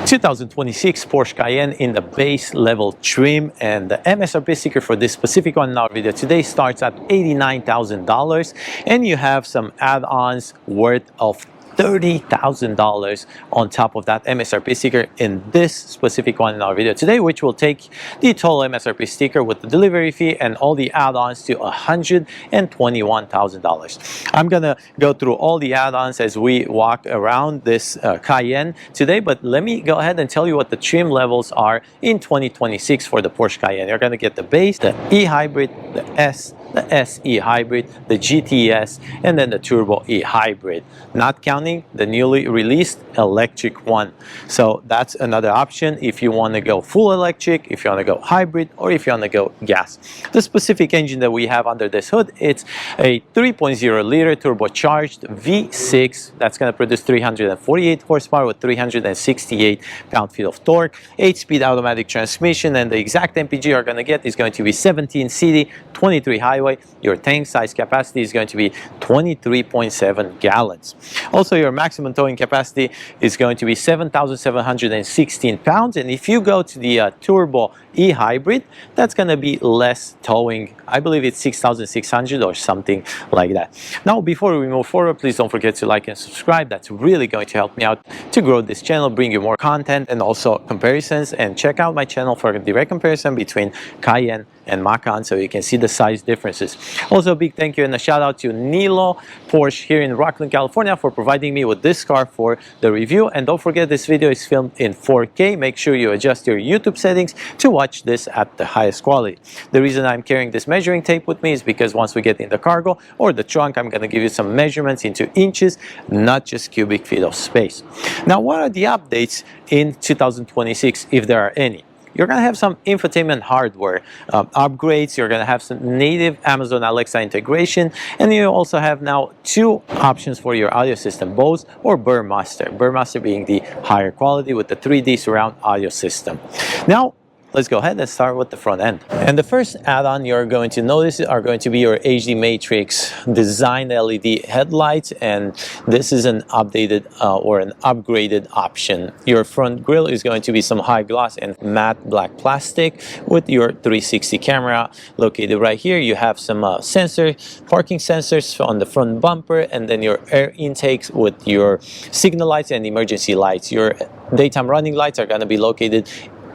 2026 Porsche Cayenne in the base level trim, and the MSRP sticker for this specific one in our video today starts at $89,000, and you have some add-ons worth of $30,000 on top of that MSRP sticker in this specific one in our video today, which will take the total MSRP sticker with the delivery fee and all the add-ons to $121,000. I'm gonna go through all the add-ons as we walk around this Cayenne today, but let me go ahead and tell you what the trim levels are in 2026 for the Porsche Cayenne. You're gonna get the base, the E-Hybrid, the S, the SE Hybrid, the GTS, and then the Turbo E Hybrid, not counting the newly released electric one. So that's another option if you want to go full electric, if you want to go hybrid, or if you want to go gas. The specific engine that we have under this hood, it's a 3.0 liter turbocharged V6 that's going to produce 348 horsepower with 368 pound-feet of torque, 8-speed automatic transmission, and the exact MPG you're going to get is going to be 17 city, 23 highway. Your tank size capacity is going to be 23.7 gallons. Also, your maximum towing capacity is going to be 7,716 pounds. And if you go to the Turbo E Hybrid, that's going to be less towing. I believe it's 6,600 or something like that. Now, before we move forward, please don't forget to like and subscribe. That's really going to help me out to grow this channel, bring you more content and also comparisons. And check out my channel for a direct comparison between Cayenne and Macan so you can see the size differences. Also, a big thank you and a shout out to Nilo Porsche here in Rockland, California for providing me with this car for the review. And don't forget, this video is filmed in 4K. Make sure you adjust your YouTube settings to watch this at the highest quality. The reason I'm carrying this measuring tape with me is because once we get in the cargo or the trunk, I'm going to give you some measurements into inches, not just cubic feet of space. Now, what are the updates in 2026, if there are any? You're going to have some infotainment hardware upgrades. You're going to have some native Amazon Alexa integration. And you also have now two options for your audio system, Bose or Burmester. Burmester being the higher quality with the 3D surround audio system. Now, let's go ahead and start with the front end. And the first add-on you're going to notice are going to be your HD Matrix design LED headlights, and this is an updated or an upgraded option. Your front grille is going to be some high gloss and matte black plastic with your 360 camera located right here. You have some parking sensors on the front bumper, and then your air intakes with your signal lights and emergency lights. Your daytime running lights are going to be located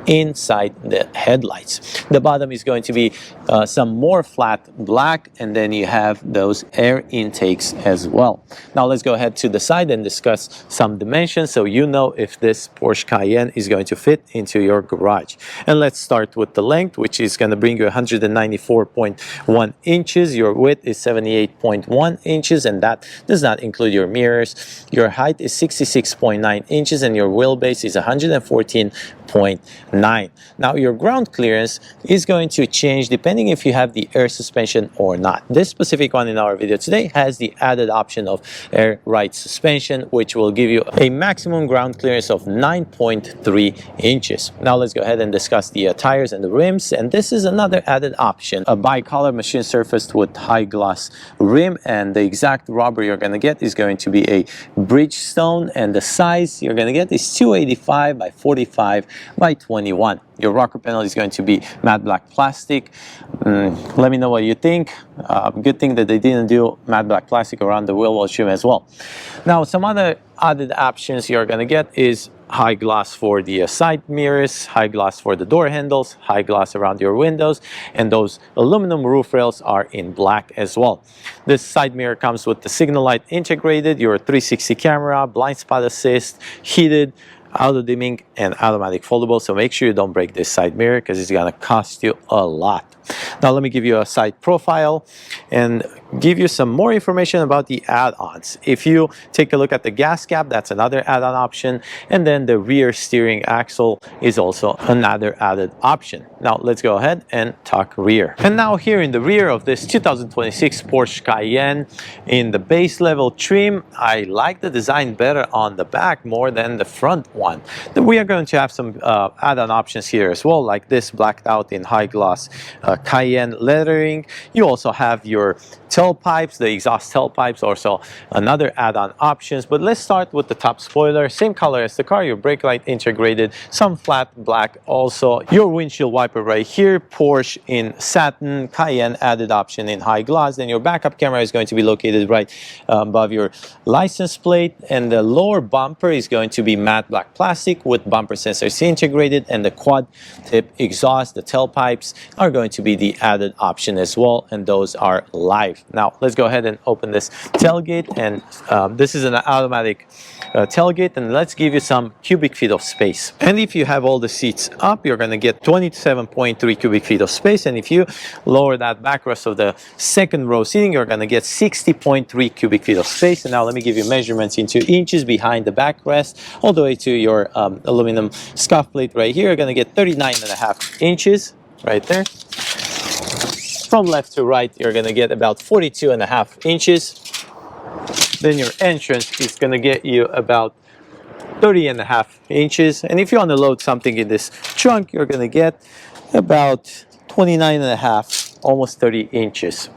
inside the headlights. The bottom is going to be some more flat black, and then you have those air intakes as well. Now let's go ahead to the side and discuss some dimensions so you know if this Porsche Cayenne is going to fit into your garage. And let's start with the length, which is going to bring you 194.1 inches. Your width is 78.1 inches, and that does not include your mirrors. Your height is 66.9 inches, and your wheelbase is 114.9. Now, your ground clearance is going to change depending if you have the air suspension or not. This specific one in our video today has the added option of air ride suspension, which will give you a maximum ground clearance of 9.3 inches. Now, let's go ahead and discuss the tires and the rims. And this is another added option, a bicolor machine surfaced with high gloss rim, and the exact rubber you're going to get is going to be a Bridgestone, and the size you're going to get is 285 by 45 by 21. Your rocker panel is going to be matte black plastic. Let me know what you think. Good thing that they didn't do matte black plastic around the wheel well trim as well. Now, some other added options you're going to get is high gloss for the side mirrors, high gloss for the door handles, high gloss around your windows, and those aluminum roof rails are in black as well. This side mirror comes with the signal light integrated, your 360 camera, blind spot assist, heated, auto dimming, and automatic foldable. So make sure you don't break this side mirror because it's going to cost you a lot. Now let me give you a side profile and give you some more information about the add-ons. If you take a look at the gas cap, that's another add-on option, and then the rear steering axle is also another added option. Now let's go ahead and talk rear. And now here in the rear of this 2026 Porsche Cayenne in the base level trim, I like the design better on the back more than the front one. Then we are going to have some add-on options here as well, like this blacked out in high gloss Cayenne lettering. You also have your tailpipes, the exhaust tailpipes, also another add-on options. But let's start with the top spoiler, same color as the car, your brake light integrated, some flat black, also your windshield wiper right here, Porsche in satin, Cayenne added option in high gloss. Then your backup camera is going to be located right above your license plate, and the lower bumper is going to be matte black plastic with bumper sensors integrated, and the quad tip exhaust, the tailpipes are going to be the added option as well, and those are live. Now let's go ahead and open this tailgate, and this is an automatic tailgate, and let's give you some cubic feet of space. And if you have all the seats up, you're going to get 27.3 cubic feet of space, and if you lower that backrest of the second row seating, you're going to get 60.3 cubic feet of space. And now let me give you measurements into inches behind the backrest all the way to your aluminum scuff plate right here. You're going to get 39.5 inches right there. From left to right, you're going to get about 42.5 inches. Then your entrance is going to get you about 30.5 inches. And if you want to load something in this trunk, you're going to get about 29.5, almost 30 inches.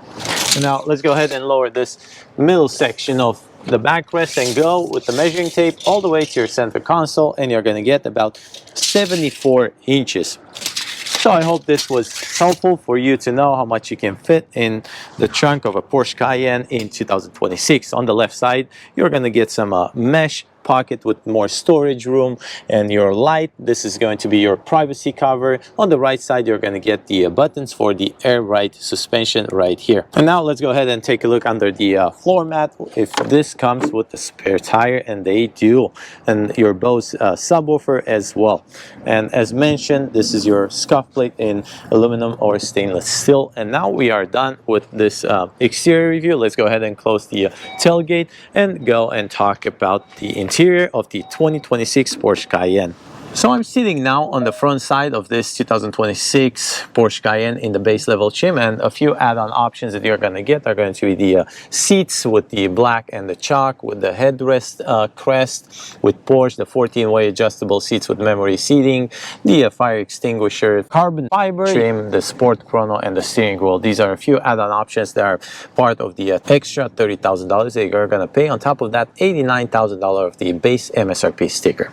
And now let's go ahead and lower this middle section of the backrest and go with the measuring tape all the way to your center console, and you're going to get about 74 inches. So I hope this was helpful for you to know how much you can fit in the trunk of a Porsche Cayenne in 2026. On the left side, you're going to get some mesh pocket with more storage room, and your light, this is going to be your privacy cover. On the right side, you're going to get the buttons for the air ride suspension right here. And now let's go ahead and take a look under the floor mat if this comes with the spare tire, and they do, and your Bose subwoofer as well. And as mentioned, this is your scuff plate in aluminum or stainless steel. And now we are done with this exterior review. Let's go ahead and close the tailgate and go and talk about the interior of the 2026 Porsche Cayenne. So I'm sitting now on the front side of this 2026 Porsche Cayenne in the base level trim, and a few add-on options that you're going to get are going to be the seats with the black and the chalk, with the headrest crest with Porsche, the 14-way adjustable seats with memory seating, the fire extinguisher, carbon fiber trim, the sport chrono, and the steering wheel. These are a few add-on options that are part of the extra $30,000 that you're going to pay. On top of that, $89,000 of the base MSRP sticker.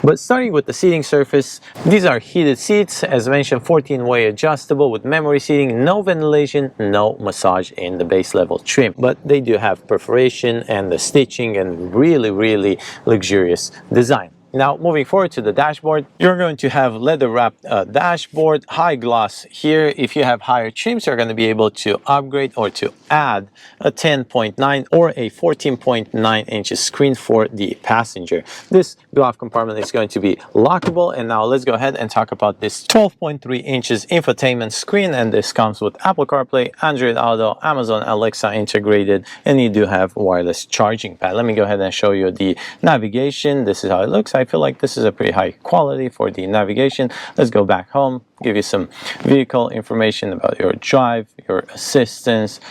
But starting with the seating surface, these are heated seats, as mentioned, 14-way adjustable with memory seating, no ventilation, no massage in the base level trim, but they do have perforation and the stitching and really luxurious design. Now moving forward to the dashboard, you're going to have leather wrapped dashboard, high gloss here. If you have higher trims, you're going to be able to upgrade or to add a 10.9 or a 14.9 inches screen for the passenger. This glove compartment is going to be lockable. And now let's go ahead and talk about this 12.3 inches infotainment screen, and this comes with Apple CarPlay, Android Auto, Amazon Alexa integrated, and you do have wireless charging pad. Let me go ahead and show you the navigation. This is how it looks. I feel like this is a pretty high quality for the navigation. Let's go back home, give you some vehicle information about your drive, your assistance,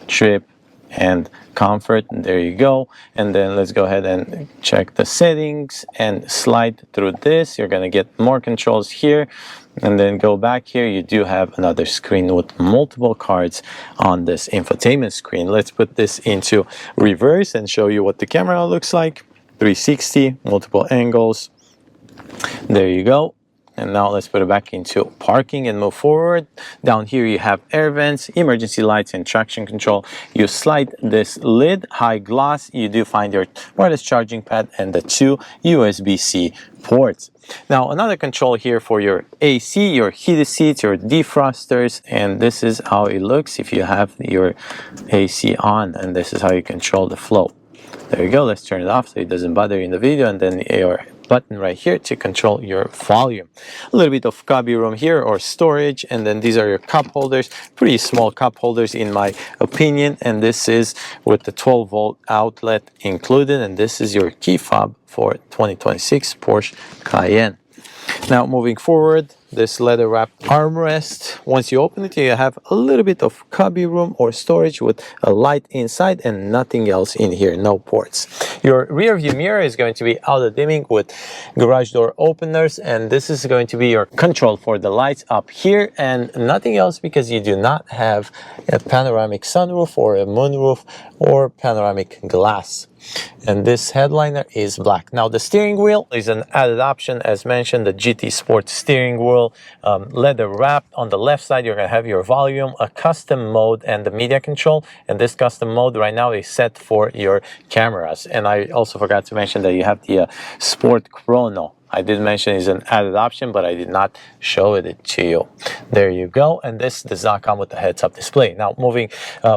trip, and comfort. And there you go. And then let's go ahead and check the settings and slide through this. You're going to get more controls here. And then go back here. You do have another screen with multiple cards on this infotainment screen. Let's put this into reverse and show you what the camera looks like. 360, multiple angles. There you go. And now let's put it back into parking and move forward. Down here you have air vents, emergency lights, and traction control. You slide this lid, high gloss. You do find your wireless charging pad and the 2 USB-C ports. Now another control here for your AC, your heated seats, your defrosters, and this is how it looks if you have your AC on, and this is how you control the flow. There you go. Let's turn it off so it doesn't bother you in the video, and then your button right here to control your volume. A little bit of cubby room here or storage, and then these are your cup holders, pretty small cup holders in my opinion, and this is with the 12-volt outlet included, and this is your key fob for 2026 Porsche Cayenne. Now moving forward, this leather wrapped armrest. Once you open it, you have a little bit of cubby room or storage with a light inside and nothing else in here, no ports. Your rear view mirror is going to be auto dimming with garage door openers, and this is going to be your control for the lights up here and nothing else, because you do not have a panoramic sunroof or a moonroof or panoramic glass. And this headliner is black. Now the steering wheel is an added option, as mentioned, the GT Sport steering wheel, leather wrapped. On the left side you're going to have your volume, a custom mode, and the media control. And this custom mode right now is set for your cameras. And I also forgot to mention that you have the Sport Chrono. I did mention is an added option, but I did not show it to you. There you go. And this does not come with the heads-up display. Now, moving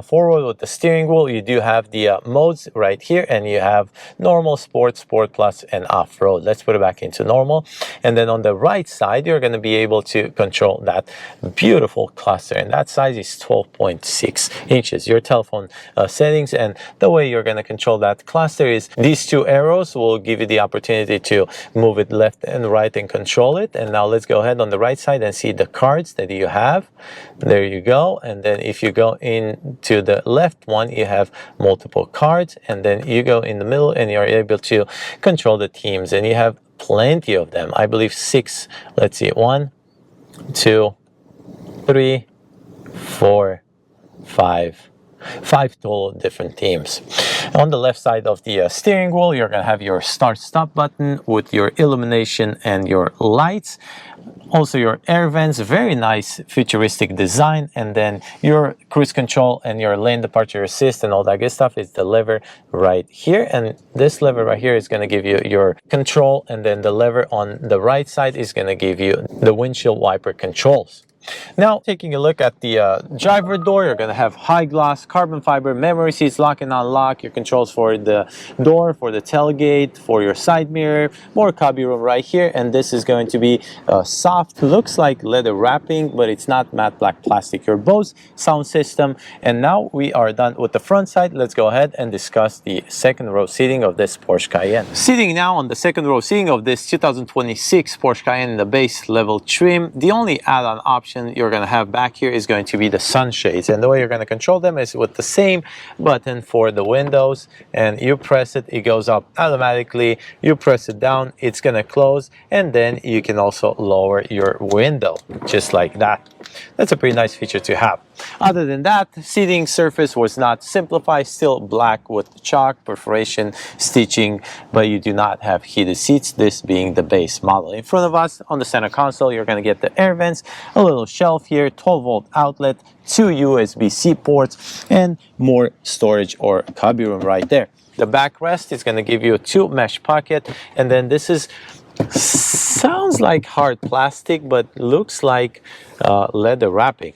forward with the steering wheel, you do have the modes right here, and you have normal, sport, sport plus, and off-road. Let's put it back into normal. And then on the right side, you're going to be able to control that beautiful cluster. And that size is 12.6 inches. Your telephone settings, and the way you're going to control that cluster is these two arrows will give you the opportunity to move it left and right and control it. And now let's go ahead on the right side and see the cards that you have. There you go. And then if you go into the left one, you have multiple cards, and then you go in the middle and you're able to control the teams, and you have plenty of them. I believe 6. Let's see, 1, 2, 3, 4, 5 total different teams. On the left side of the steering wheel, you're going to have your start-stop button with your illumination and your lights. Also your air vents, very nice futuristic design. And then your cruise control and your lane departure assist and all that good stuff is the lever right here. And this lever right here is going to give you your control. And then the lever on the right side is going to give you the windshield wiper controls. Now, taking a look at the driver door, you're going to have high gloss, carbon fiber, memory seats, lock and unlock, your controls for the door, for the tailgate, for your side mirror, more cubby room right here. And this is going to be soft, looks like leather wrapping, but it's not matte black plastic. Your Bose sound system. And now we are done with the front side. Let's go ahead and discuss the second row seating of this Porsche Cayenne. Sitting now on the second row seating of this 2026 Porsche Cayenne in the base level trim, the only add-on option you're going to have back here is going to be the sunshades, and the way you're going to control them is with the same button for the windows, and you press it, it goes up automatically. You press it down, it's going to close, and then you can also lower your window just like that. That's a pretty nice feature to have. Other than that, seating surface was not simplified, still black with chalk perforation stitching, but you do not have heated seats, this being the base model. In front of us on the center console, you're going to get the air vents, a little shelf here, 12-volt outlet, 2 USB-C ports, and more storage or cubby room right there. The backrest is going to give you a 2 mesh pocket, and then this is sounds like hard plastic, but looks like leather wrapping.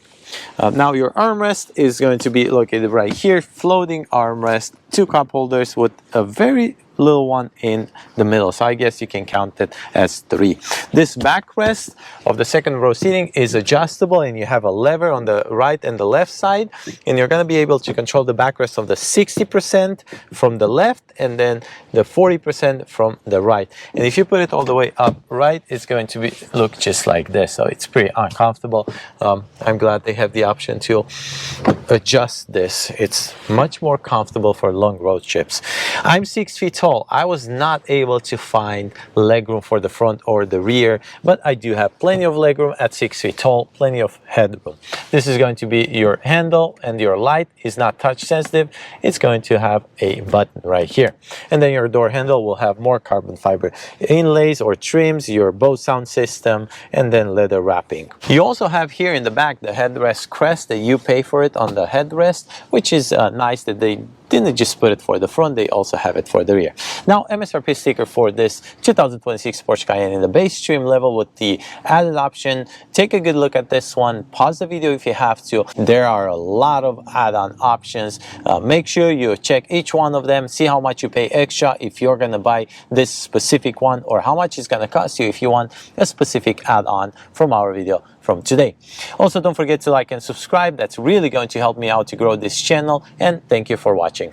Now your armrest is going to be located right here, floating armrest, 2 cup holders with a very little one in the middle, so I guess you can count it as 3. This backrest of the second row seating is adjustable, and you have a lever on the right and the left side, and you're going to be able to control the backrest of the 60% from the left and then the 40% from the right. And if you put it all the way up right, it's going to be look just like this, so it's pretty uncomfortable. I'm glad they have the option to adjust this. It's much more comfortable for long road trips. I'm 6 feet tall. I was not able to find legroom for the front or the rear, but I do have plenty of legroom at 6 feet tall, plenty of headroom. This is going to be your handle, and your light is not touch sensitive. It's going to have a button right here. And then your door handle will have more carbon fiber inlays or trims, your Bose sound system, and then leather wrapping. You also have here in the back the headrest crest that you pay for it on the headrest, which is nice that they didn't just put it for the front, they also have it for the rear. Now, MSRP sticker for this 2026 Porsche Cayenne in the base trim level with the added option. Take a good look at this one. Pause the video if you have to. There are a lot of add-on options. Make sure you check each one of them, see how much you pay extra if you're going to buy this specific one, or how much it's going to cost you if you want a specific add-on from our video from today. Also, don't forget to like and subscribe. That's really going to help me out to grow this channel, and thank you for watching.